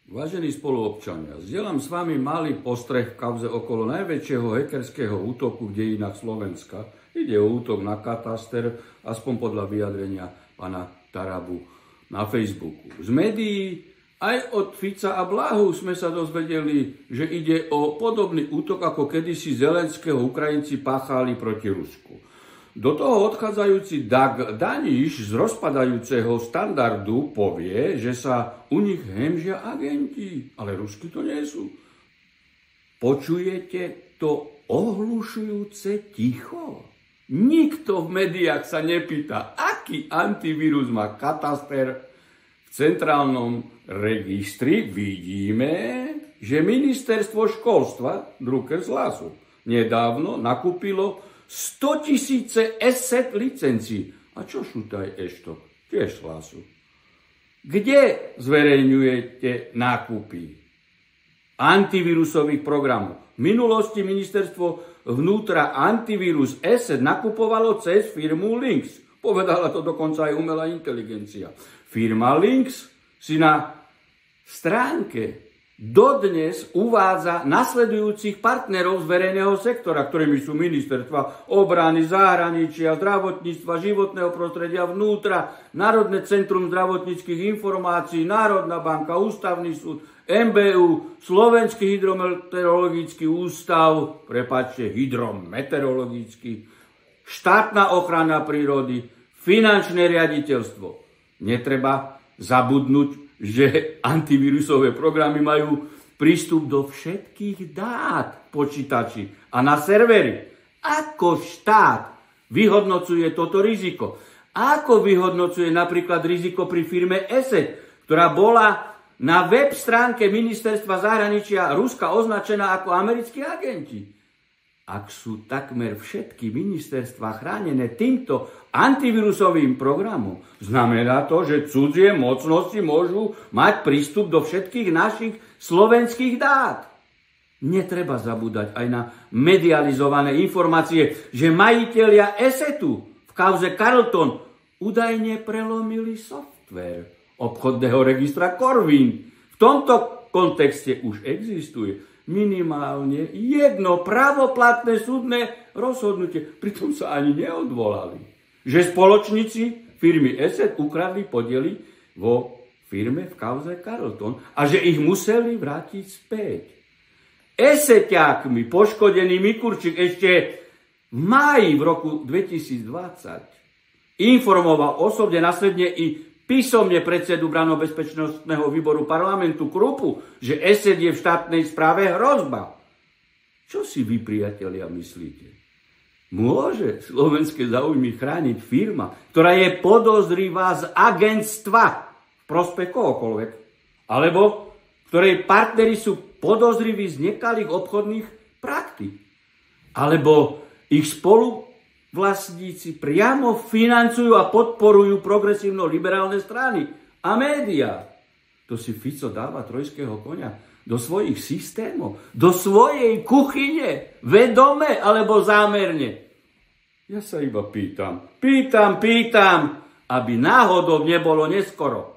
Vážení spoluobčania, zdieľam s vami malý postreh v kauze okolo najväčšieho hackerského útoku v dejinách Slovenska. Ide o útok na kataster, aspoň podľa vyjadrenia pána Tarabu na Facebooku. Z médií aj od Fica a Blahu sme sa dozvedeli, že ide o podobný útok, ako kedysi Zelenského Ukrajinci páchali proti Rusku. Do toho odchádzajúci Dag Daniš z rozpadajúceho Standardu povie, že sa u nich hemžia agenti, ale Rusky to nie sú. Počujete to ohlušujúce ticho? Nikto v médiách sa nepýta, aký antivírus má kataster. V centrálnom registri vidíme, že ministerstvo školstva, druker z hlasu, nedávno nakúpilo 100 000 ESET licencií. A čo šutaj eštok? Tiež z hlasu. Kde zverejňujete nákupy antivírusových programov? V minulosti ministerstvo vnútra antivírus ESET nakupovalo cez firmu Lynx. Povedala to dokonca aj umelá inteligencia. Firma Lynx si na stránke dodnes uvádza nasledujúcich partnerov z verejného sektora, ktorými sú ministerstva obrany, zahraničia, zdravotníctva, životného prostredia, vnútra, Národné centrum zdravotníckych informácií, Národná banka, Ústavný súd, MBU, Slovenský hydrometeorologický ústav, hydrometeorologický, štátna ochrana prírody, finančné riaditeľstvo. Netreba zabudnúť, že antivírusové programy majú prístup do všetkých dát počítači a na servery. Ako štát vyhodnocuje toto riziko? Ako vyhodnocuje napríklad riziko pri firme ESET, ktorá bola na web stránke ministerstva zahraničia Ruska označená ako americkí agenti? Ak sú takmer všetky ministerstvá chránené týmto antivírusovým programom, znamená to, že cudzie mocnosti môžu mať prístup do všetkých našich slovenských dát. Netreba zabúdať aj na medializované informácie, že majitelia ESETu v kauze Carlton údajne prelomili software obchodného registra Corvin. V tomto kontexte už existuje minimálne jedno pravoplatné súdne rozhodnutie. Pritom sa ani neodvolali. Že spoločníci firmy ESET ukradli podiely vo firme v kauze Carlton a že ich museli vrátiť späť. ESETákmi poškodený Mikurčík ešte v máji v roku 2020 informoval osobne následne i písomne predsedu Branno-bezpečnostného výboru parlamentu Krupu, že ESET je v štátnej správe hrozba. Čo si vy, priatelia, myslíte? Môže slovenské záujmy chrániť firma, ktorá je podozrivá z agentstva v prospech kohokoľvek, alebo ktorej partneri sú podozriví z nekalých obchodných praktík, alebo ich spoluvlastníci priamo financujú a podporujú progresívno-liberálne strany a médiá. To si Fico dáva trojského koňa do svojich systémov, do svojej kuchyne, vedome alebo zámerne. Ja sa iba pýtam, aby náhodou nebolo neskoro.